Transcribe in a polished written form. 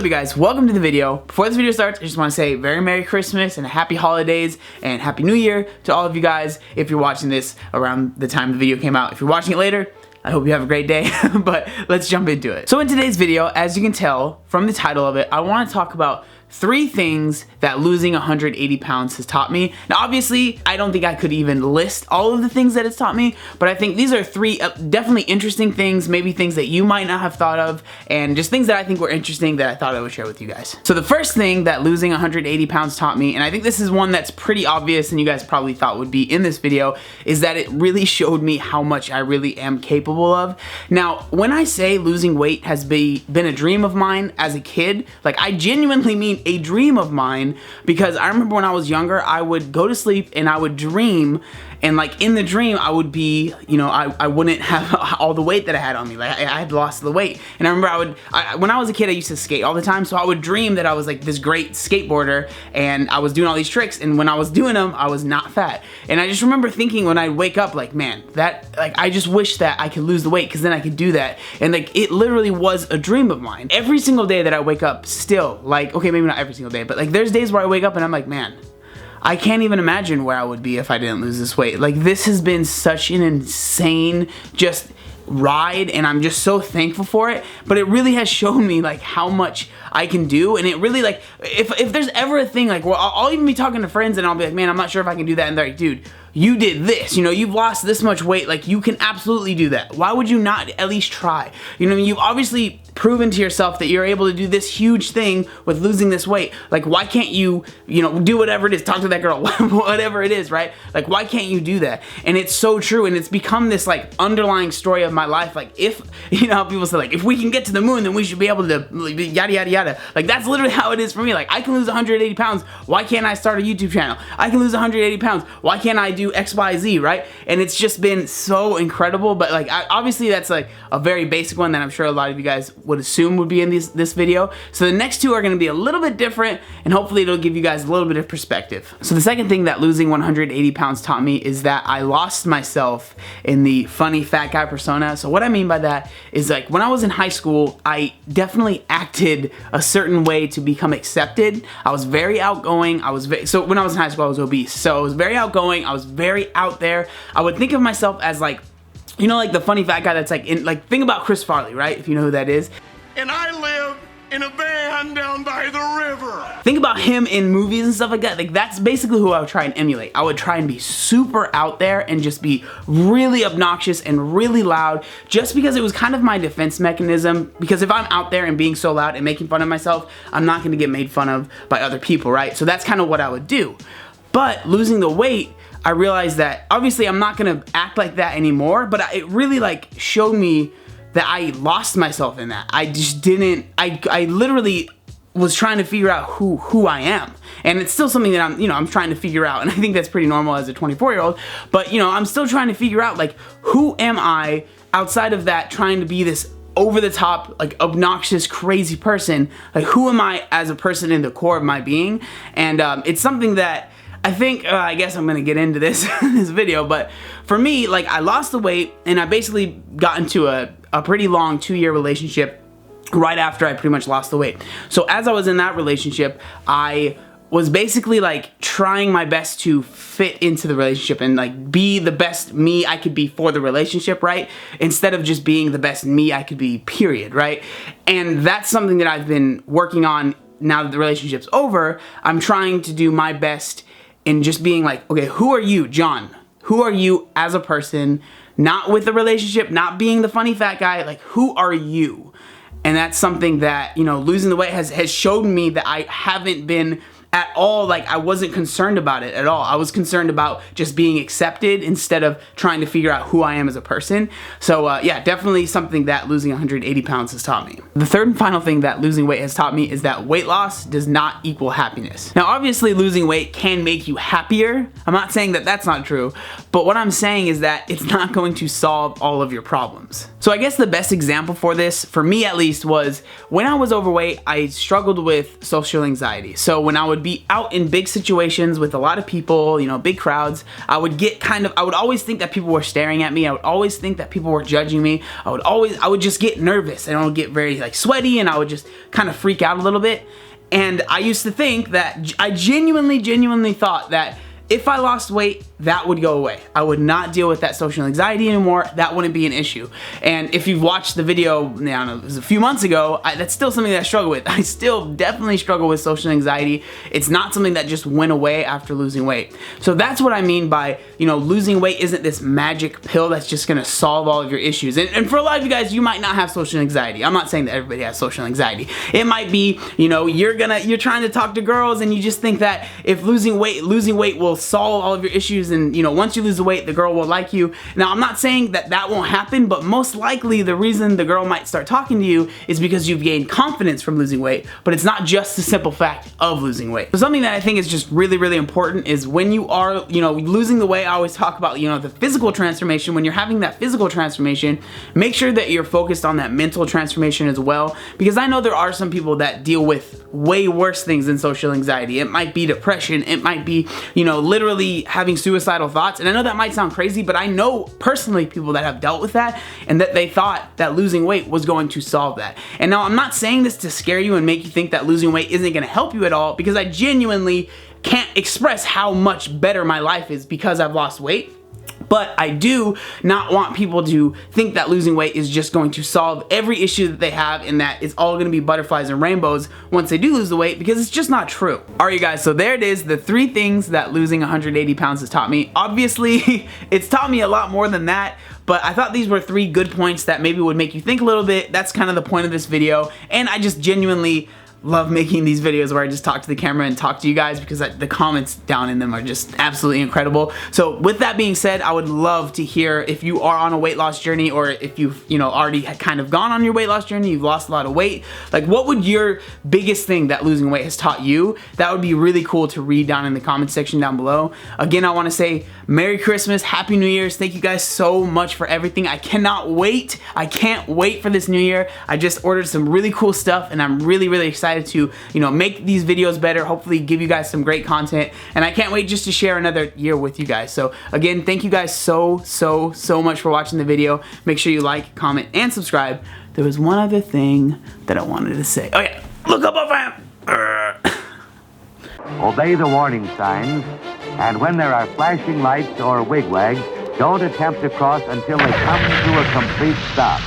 you guys? Welcome to the video. Before this video starts, I just want to say very Merry Christmas and Happy Holidays and Happy New Year to all of you guys if you're watching this around the time the video came out. If you're watching it later, I hope you have a great day, but let's jump into it. So in today's video, as you can tell from the title of it, I want to talk about 3 things that losing 180 pounds has taught me. Now obviously, I don't think I could even list all of the things that it's taught me, but I think these are 3 definitely interesting things, maybe things that you might not have thought of, and just things that I think were interesting that I thought I would share with you guys. So the first thing that losing 180 pounds taught me, and I think this is one that's pretty obvious and you guys probably thought would be in this video, is that it really showed me how much I really am capable of. Now, when I say losing weight has been a dream of mine as a kid, like I genuinely mean a dream of mine, because I remember when I was younger, I would go to sleep and I would dream, and like in the dream I would be, you know, I wouldn't have all the weight that I had on me. Like I had lost the weight. And I remember when I was a kid, I used to skate all the time, so I would dream that I was like this great skateboarder and I was doing all these tricks, and when I was doing them I was not fat. And I just remember thinking when I'd wake up, like, man, I just wish that I could lose the weight, because then I could do that. And like it literally was a dream of mine. Every single day that I wake up still, like, okay, maybe not every single day, but like there's days where I wake up and I'm like, man, I can't even imagine where I would be if I didn't lose this weight. Like this has been such an insane just ride, and I'm just so thankful for it. But it really has shown me like how much I can do, and it really, like, if there's ever a thing, like, well, I'll even be talking to friends and I'll be like, man, I'm not sure if I can do that, and they're like, dude, you did this, you know, you've lost this much weight, like you can absolutely do that. Why would you not at least try? You know what I mean? You've obviously proven to yourself that you're able to do this huge thing with losing this weight. Like why can't you, you know, do whatever it is, talk to that girl, whatever it is, right? Like why can't you do that? And it's so true, and it's become this like underlying story of my life. Like if, you know how people say like, if we can get to the moon, then we should be able to yada yada yada. Like that's literally how it is for me. Like I can lose 180 pounds, why can't I start a YouTube channel? I can lose 180 pounds, why can't I do XYZ, right? And it's just been so incredible. But like obviously that's like a very basic one that I'm sure a lot of you guys would assume would be in this video. So the next 2 are going to be a little bit different, and hopefully it'll give you guys a little bit of perspective. So the second thing that losing 180 pounds taught me is that I lost myself in the funny fat guy persona. So what I mean by that is, like, when I was in high school, I definitely acted a certain way to become accepted. I was very outgoing. So when I was in high school, I was obese. So I was very outgoing. I was very out there. I would think of myself as like, you know, like the funny fat guy that's like in, like, think about Chris Farley, right? If you know who that is. And I live in a van down by the river. Think about him in movies and stuff like that. Like that's basically who I would try and emulate. I would try and be super out there and just be really obnoxious and really loud, just because it was kind of my defense mechanism. Because if I'm out there and being so loud and making fun of myself, I'm not gonna get made fun of by other people, right? So that's kind of what I would do. But losing the weight, I realized that obviously I'm not gonna act like that anymore, but it really like showed me that I lost myself in that. I just didn't, I literally was trying to figure out who I am. And it's still something that I'm trying to figure out, and I think that's pretty normal as a 24-year-old, but you know, I'm still trying to figure out like, who am I outside of that, trying to be this over the top, like obnoxious, crazy person. Like who am I as a person in the core of my being? And it's something that I think, I guess I'm gonna get into this this video, but for me, like I lost the weight and I basically got into a pretty long 2-year relationship right after I pretty much lost the weight. So as I was in that relationship, I was basically like trying my best to fit into the relationship and like be the best me I could be for the relationship, right? Instead of just being the best me I could be, period, right? And that's something that I've been working on now that the relationship's over. I'm trying to do my best in just being like, okay, who are you, John? Who are you as a person? Not with the relationship, not being the funny fat guy, like who are you? And that's something that, you know, losing the weight has showed me that I haven't been at all, like I wasn't concerned about it at all. I was concerned about just being accepted instead of trying to figure out who I am as a person. So yeah, definitely something that losing 180 pounds has taught me. The third and final thing that losing weight has taught me is that weight loss does not equal happiness. Now obviously losing weight can make you happier. I'm not saying that that's not true, but what I'm saying is that it's not going to solve all of your problems. So I guess the best example for this, for me at least, was when I was overweight, I struggled with social anxiety. So when I would would be out in big situations with a lot of people, you know, big crowds, I would always think that people were staring at me. I would always think that people were judging me. I would just get nervous, and I would get very like sweaty, and I would just kind of freak out a little bit. And I used to think that, I genuinely thought that if I lost weight, that would go away. I would not deal with that social anxiety anymore. That wouldn't be an issue. And if you've watched the video, I don't know, it was a few months ago, that's still something that I struggle with. I still definitely struggle with social anxiety. It's not something that just went away after losing weight. So that's what I mean by, you know, losing weight isn't this magic pill that's just gonna solve all of your issues. And for a lot of you guys, you might not have social anxiety. I'm not saying that everybody has social anxiety. It might be, you know, you're trying to talk to girls, and you just think that if losing weight will solve all of your issues, and you know, once you lose the weight, the girl will like you. Now, I'm not saying that that won't happen, but most likely the reason the girl might start talking to you is because you've gained confidence from losing weight, but it's not just the simple fact of losing weight. So something that I think is just really important is when you are, you know, losing the weight, I always talk about, you know, the physical transformation. When you're having that physical transformation, make sure that you're focused on that mental transformation as well, because I know there are some people that deal with way worse things than social anxiety. It might be depression, it might be, you know, literally having suicidal thoughts. And I know that might sound crazy, but I know personally people that have dealt with that, and that they thought that losing weight was going to solve that. And now I'm not saying this to scare you and make you think that losing weight isn't going to help you at all, because I genuinely can't express how much better my life is because I've lost weight. But I do not want people to think that losing weight is just going to solve every issue that they have, and that it's all going to be butterflies and rainbows once they do lose the weight, because it's just not true. Alright, you guys, so there it is, the 3 things that losing 180 pounds has taught me. Obviously, it's taught me a lot more than that, but I thought these were 3 good points that maybe would make you think a little bit. That's kind of the point of this video, and I just genuinely love making these videos where I just talk to the camera and talk to you guys, because the comments down in them are just absolutely incredible. So with that being said, I would love to hear if you are on a weight loss journey, or if you've, you know, already kind of gone on your weight loss journey, you've lost a lot of weight. Like, what would your biggest thing that losing weight has taught you? That would be really cool to read down in the comment section down below. Again, I want to say Merry Christmas, Happy New Year's. Thank you guys so much for everything. I cannot wait. I can't wait for this new year. I just ordered some really cool stuff, and I'm really excited to, you know, make these videos better, hopefully give you guys some great content, and I can't wait just to share another year with you guys. So again, thank you guys so much for watching the video. Make sure you like, comment, and subscribe. There was one other thing that I wanted to say. Oh yeah, look up fam. Obey the warning signs, and when there are flashing lights or wigwags, don't attempt to cross until they come to a complete stop.